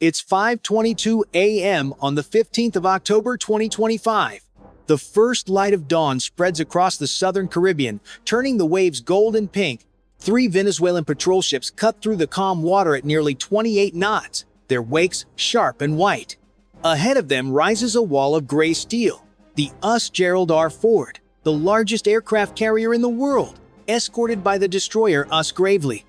It's 5:22 a.m. on the 15th of October 2025. The first light of dawn spreads across the southern Caribbean, turning the waves gold and pink. Three Venezuelan patrol ships cut through the calm water at nearly 28 knots, their wakes sharp and white. Ahead of them rises a wall of gray steel, the Gerald R. Ford, the largest aircraft carrier in the world, escorted by the destroyer Gravely.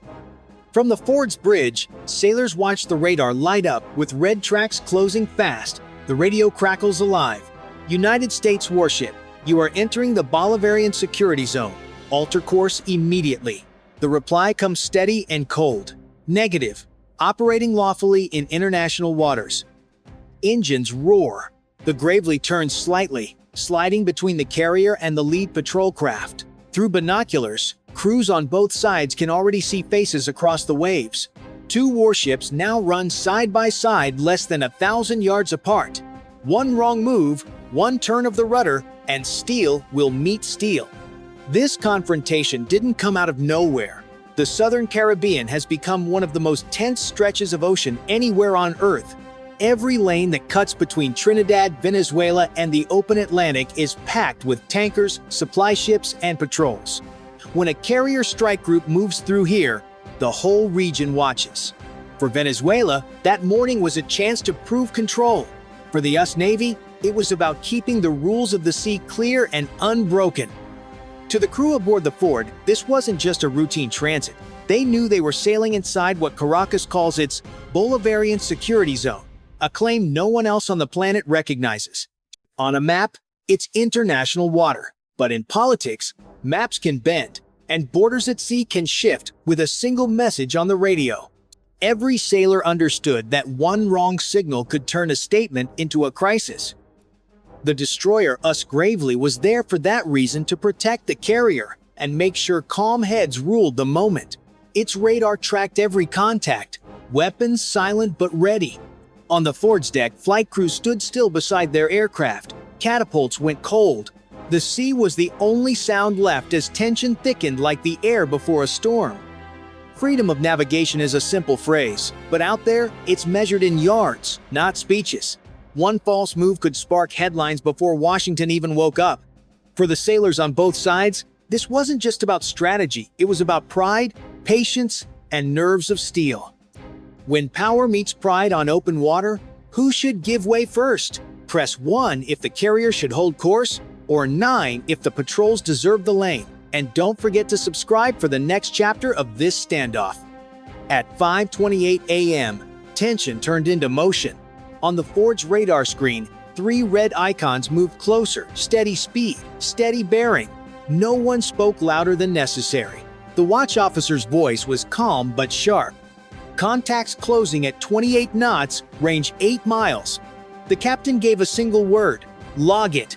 From the Ford's bridge, sailors watch the radar light up with red tracks closing fast. The radio crackles alive. United States warship, you are entering the Bolivarian security zone. Alter course immediately. The reply comes steady and cold. Negative. Operating lawfully in international waters. Engines roar. The Gravely turns slightly, sliding between the carrier and the lead patrol craft. Through binoculars, crews on both sides can already see faces across the waves. Two warships now run side by side less than 1,000 yards apart. One wrong move, one turn of the rudder, and steel will meet steel. This confrontation didn't come out of nowhere. The southern Caribbean has become one of the most tense stretches of ocean anywhere on Earth. Every lane that cuts between Trinidad, Venezuela, and the open Atlantic is packed with tankers, supply ships, and patrols. When a carrier strike group moves through here, the whole region watches. For Venezuela, that morning was a chance to prove control. For the US Navy, it was about keeping the rules of the sea clear and unbroken. To the crew aboard the Ford, this wasn't just a routine transit. They knew they were sailing inside what Caracas calls its Bolivarian security zone, a claim no one else on the planet recognizes. On a map, it's international water. But in politics, maps can bend, and borders at sea can shift with a single message on the radio. Every sailor understood that one wrong signal could turn a statement into a crisis. The destroyer Gravely was there for that reason, to protect the carrier and make sure calm heads ruled the moment. Its radar tracked every contact, weapons silent but ready. On the Ford's deck, flight crews stood still beside their aircraft. Catapults went cold. The sea was the only sound left as tension thickened like the air before a storm. Freedom of navigation is a simple phrase, but out there, it's measured in yards, not speeches. One false move could spark headlines before Washington even woke up. For the sailors on both sides, this wasn't just about strategy, it was about pride, patience, and nerves of steel. When power meets pride on open water, who should give way first? Press 1 if the carrier should hold course, or 9 if the patrols deserve the lane. And don't forget to subscribe for the next chapter of this standoff. At 5:28 a.m., tension turned into motion. On the Ford's radar screen, 3 red icons moved closer: steady speed, steady bearing. No one spoke louder than necessary. The watch officer's voice was calm but sharp. Contacts closing at 28 knots, range 8 miles. The captain gave a single word: log it.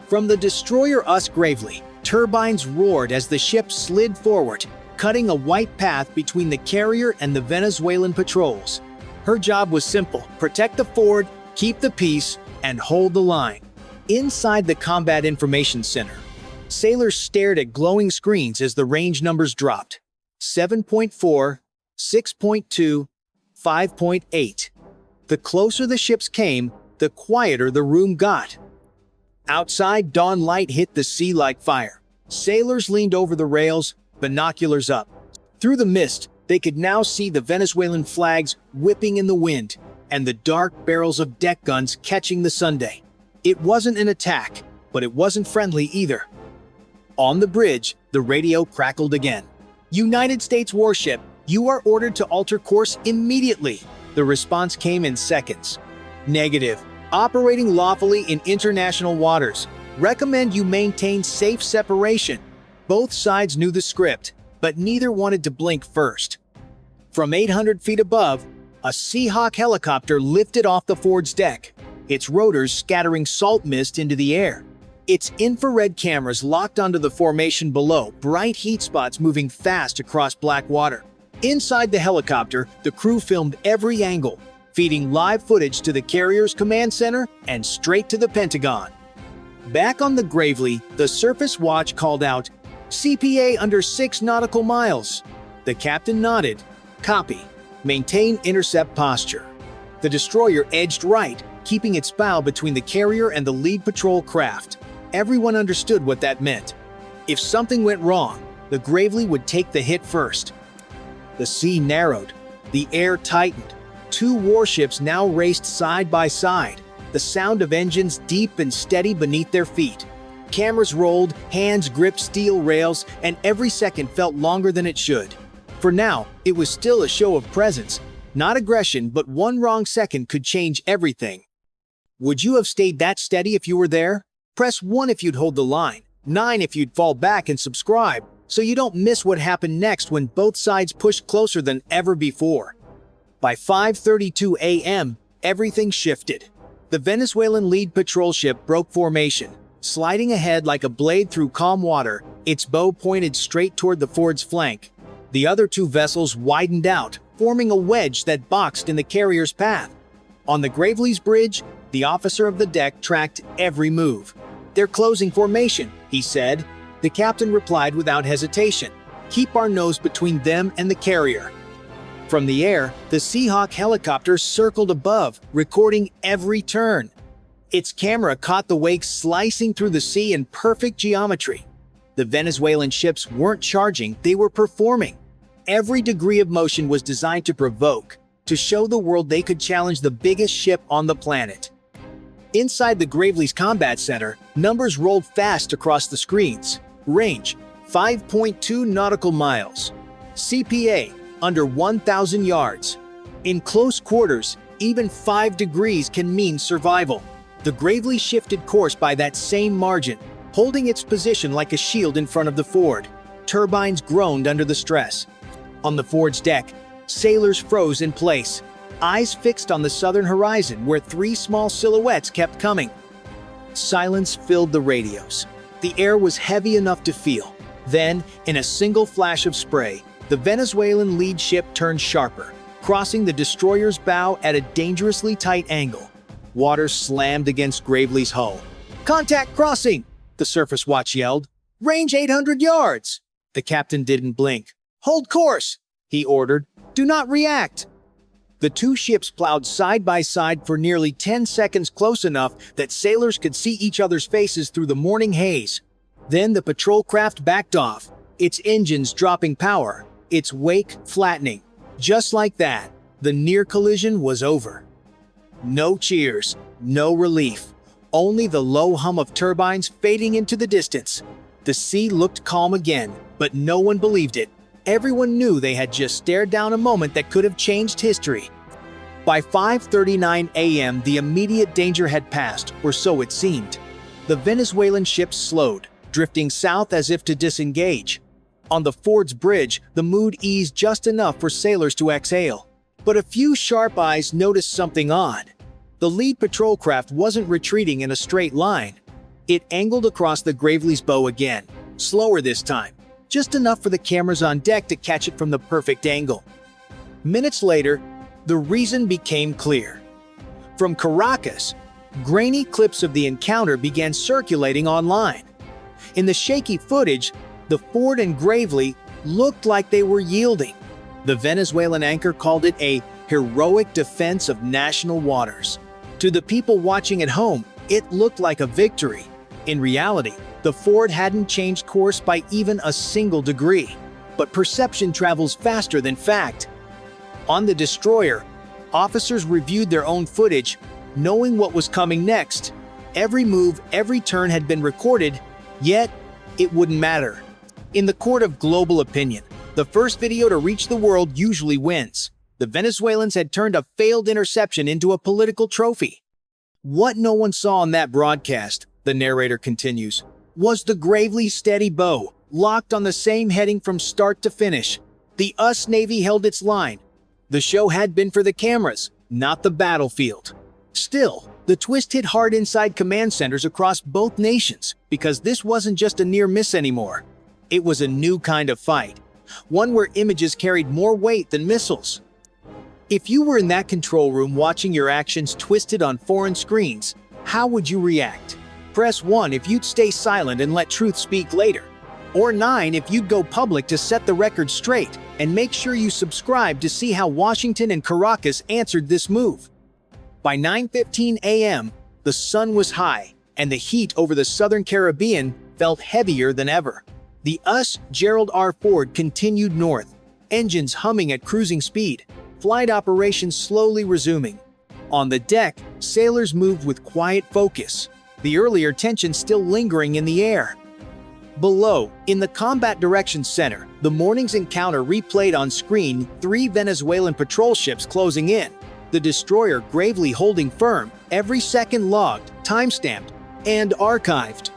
From the destroyer Gravely, turbines roared as the ship slid forward, cutting a white path between the carrier and the Venezuelan patrols. Her job was simple: protect the Ford, keep the peace, and hold the line. Inside the Combat Information Center, sailors stared at glowing screens as the range numbers dropped. 7.4, 6.2, 5.8. The closer the ships came, the quieter the room got. Outside, dawn light hit the sea like fire. Sailors leaned over the rails, binoculars up. Through the mist, they could now see the Venezuelan flags whipping in the wind, and the dark barrels of deck guns catching the Sunday. It wasn't an attack, but it wasn't friendly either. On the bridge, the radio crackled again. United States warship, you are ordered to alter course immediately. The response came in seconds. Negative. Operating lawfully in international waters. Recommend you maintain safe separation. Both sides knew the script, but neither wanted to blink first. From 800 feet above, a Seahawk helicopter lifted off the Ford's deck, its rotors scattering salt mist into the air. Its infrared cameras locked onto the formation below, bright heat spots moving fast across black water. Inside the helicopter, the crew filmed every angle, feeding live footage to the carrier's command center and straight to the Pentagon. Back on the Gravely, the Surface Watch called out, "CPA under 6 nautical miles." The captain nodded. "Copy. Maintain intercept posture." The destroyer edged right, keeping its bow between the carrier and the lead patrol craft. Everyone understood what that meant. If something went wrong, the Gravely would take the hit first. The sea narrowed. The air tightened. Two warships now raced side by side, the sound of engines deep and steady beneath their feet. Cameras rolled, hands gripped steel rails, and every second felt longer than it should. For now, it was still a show of presence, not aggression, but one wrong second could change everything. Would you have stayed that steady if you were there? Press 1 if you'd hold the line, 9 if you'd fall back, and subscribe so you don't miss what happened next when both sides pushed closer than ever before. By 5:32 a.m., everything shifted. The Venezuelan lead patrol ship broke formation, sliding ahead like a blade through calm water, its bow pointed straight toward the Ford's flank. The other two vessels widened out, forming a wedge that boxed in the carrier's path. On the Gravely's bridge, the officer of the deck tracked every move. "They're closing formation," he said. The captain replied without hesitation, "Keep our nose between them and the carrier." From the air, the Seahawk helicopter circled above, recording every turn. Its camera caught the wake slicing through the sea in perfect geometry. The Venezuelan ships weren't charging, they were performing. Every degree of motion was designed to provoke, to show the world they could challenge the biggest ship on the planet. Inside the Gravely's combat center, numbers rolled fast across the screens. Range, 5.2 nautical miles. CPA, under 1,000 yards. In close quarters, even 5 degrees can mean survival. The Gravely shifted course by that same margin, holding its position like a shield in front of the Ford. Turbines groaned under the stress. On the Ford's deck, sailors froze in place, eyes fixed on the southern horizon where 3 small silhouettes kept coming. Silence filled the radios. The air was heavy enough to feel. Then, in a single flash of spray, the Venezuelan lead ship turned sharper, crossing the destroyer's bow at a dangerously tight angle. Water slammed against Gravely's hull. "Contact crossing!" the surface watch yelled. "Range 800 yards!" The captain didn't blink. "Hold course!" he ordered. "Do not react!" The two ships plowed side by side for nearly 10 seconds, close enough that sailors could see each other's faces through the morning haze. Then the patrol craft backed off, its engines dropping power, its wake flattening. Just like that, the near collision was over. No cheers, no relief, only the low hum of turbines fading into the distance. The sea looked calm again, but no one believed it. Everyone knew they had just stared down a moment that could have changed history. By 5:39 a.m., the immediate danger had passed, or so it seemed. The Venezuelan ships slowed, drifting south as if to disengage. On the Ford's bridge, the mood eased just enough for sailors to exhale. But a few sharp eyes noticed something odd. The lead patrol craft wasn't retreating in a straight line. It angled across the Gravely's bow again, slower this time, just enough for the cameras on deck to catch it from the perfect angle. Minutes later, the reason became clear. From Caracas, grainy clips of the encounter began circulating online. In the shaky footage, the Ford and Gravely looked like they were yielding. The Venezuelan anchor called it a heroic defense of national waters. To the people watching at home, it looked like a victory. In reality, the Ford hadn't changed course by even a single degree. But perception travels faster than fact. On the destroyer, officers reviewed their own footage, knowing what was coming next. Every move, every turn had been recorded, yet it wouldn't matter. In the court of global opinion, the first video to reach the world usually wins. The Venezuelans had turned a failed interception into a political trophy. What no one saw on that broadcast, the narrator continues, was the Gravely's steady bow, locked on the same heading from start to finish. The US Navy held its line. The show had been for the cameras, not the battlefield. Still, the twist hit hard inside command centers across both nations, because this wasn't just a near miss anymore. It was a new kind of fight, one where images carried more weight than missiles. If you were in that control room watching your actions twisted on foreign screens, how would you react? Press 1 if you'd stay silent and let truth speak later. Or 9 if you'd go public to set the record straight, and make sure you subscribe to see how Washington and Caracas answered this move. By 9:15 a.m., the sun was high, and the heat over the southern Caribbean felt heavier than ever. The Gerald R. Ford continued north, engines humming at cruising speed, flight operations slowly resuming. On the deck, sailors moved with quiet focus, the earlier tension still lingering in the air. Below, in the Combat Directions Center, the morning's encounter replayed on screen, 3 Venezuelan patrol ships closing in, the destroyer gravely holding firm, every second logged, timestamped, and archived.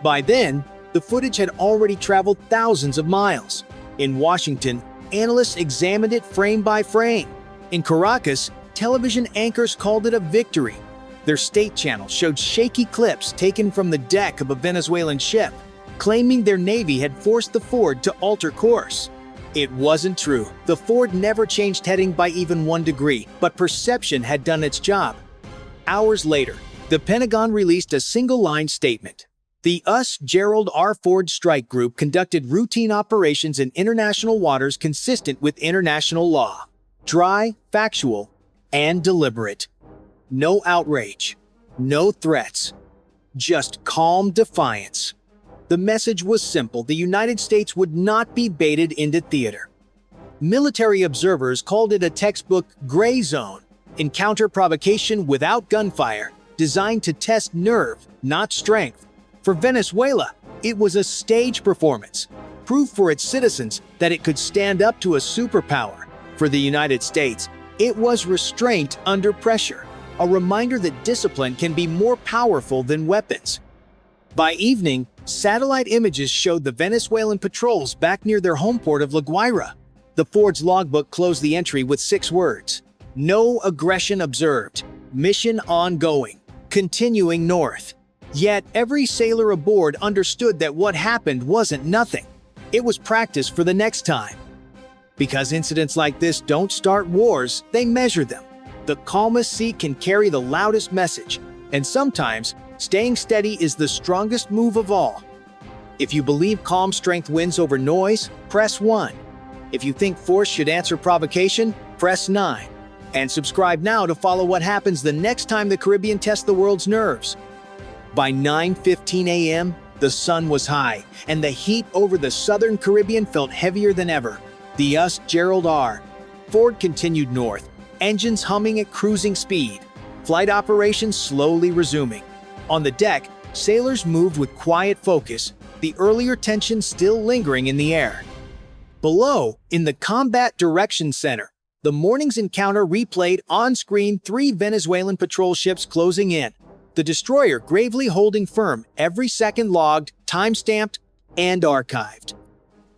By then, the footage had already traveled thousands of miles. In Washington, analysts examined it frame by frame. In Caracas, television anchors called it a victory. Their state channel showed shaky clips taken from the deck of a Venezuelan ship, claiming their navy had forced the Ford to alter course. It wasn't true. The Ford never changed heading by even 1 degree, but perception had done its job. Hours later, the Pentagon released a single-line statement. The Gerald R. Ford Strike Group conducted routine operations in international waters consistent with international law. Dry, factual, and deliberate. No outrage. No threats. Just calm defiance. The message was simple: the United States would not be baited into theater. Military observers called it a textbook gray zone, encounter provocation without gunfire, designed to test nerve, not strength. For Venezuela, it was a stage performance, proof for its citizens that it could stand up to a superpower. For the United States, it was restraint under pressure, a reminder that discipline can be more powerful than weapons. By evening, satellite images showed the Venezuelan patrols back near their home port of La Guaira. The Ford's logbook closed the entry with 6 words: "No aggression observed. Mission ongoing. Continuing north." Yet, every sailor aboard understood that what happened wasn't nothing. It was practice for the next time. Because incidents like this don't start wars, they measure them. The calmest sea can carry the loudest message, and sometimes, staying steady is the strongest move of all. If you believe calm strength wins over noise, press 1. If you think force should answer provocation, press 9. And subscribe now to follow what happens the next time the Caribbean tests the world's nerves. By 9:15 a.m., the sun was high, and the heat over the southern Caribbean felt heavier than ever. The Gerald R. Ford continued north, engines humming at cruising speed, flight operations slowly resuming. On the deck, sailors moved with quiet focus, the earlier tension still lingering in the air. Below, in the Combat Directions Center, the morning's encounter replayed on screen, 3 Venezuelan patrol ships closing in, the destroyer gravely holding firm, every second logged, time-stamped, and archived.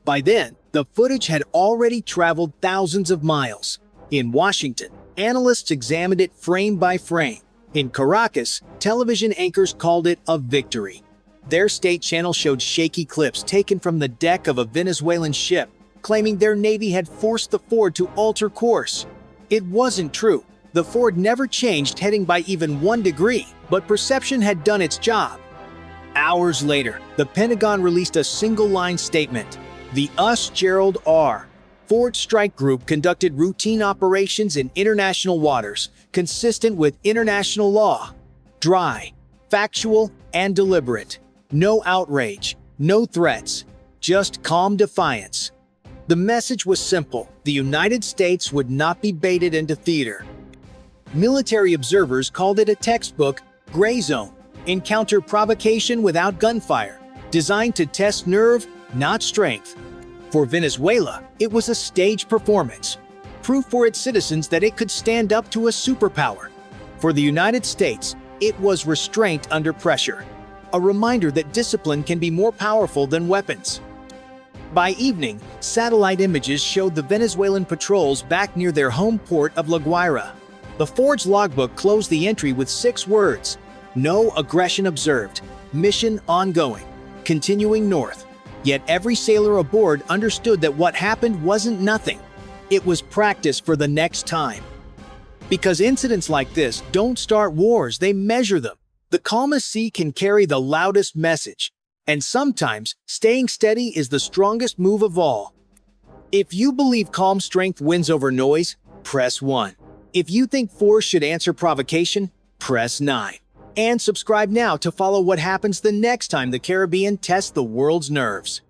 By then, the footage had already traveled thousands of miles. In Washington, analysts examined it frame by frame. In Caracas, television anchors called it a victory. Their state channel showed shaky clips taken from the deck of a Venezuelan ship, claiming their navy had forced the Ford to alter course. It wasn't true. The Ford never changed heading by even 1 degree, but perception had done its job. Hours later, the Pentagon released a single-line statement. The Gerald R. Ford Strike Group conducted routine operations in international waters, consistent with international law. Dry, factual, and deliberate. No outrage, no threats, just calm defiance. The message was simple: the United States would not be baited into theater. Military observers called it a textbook gray zone, encounter provocation without gunfire, designed to test nerve, not strength. For Venezuela, it was a stage performance, proof for its citizens that it could stand up to a superpower. For the United States, it was restraint under pressure, a reminder that discipline can be more powerful than weapons. By evening, satellite images showed the Venezuelan patrols back near their home port of La Guaira. The Ford's logbook closed the entry with 6 words: "No aggression observed. Mission ongoing. Continuing north." Yet every sailor aboard understood that what happened wasn't nothing. It was practice for the next time. Because incidents like this don't start wars, they measure them. The calmest sea can carry the loudest message. And sometimes, staying steady is the strongest move of all. If you believe calm strength wins over noise, press 1. If you think force should answer provocation, press 9. And subscribe now to follow what happens the next time the Caribbean tests the world's nerves.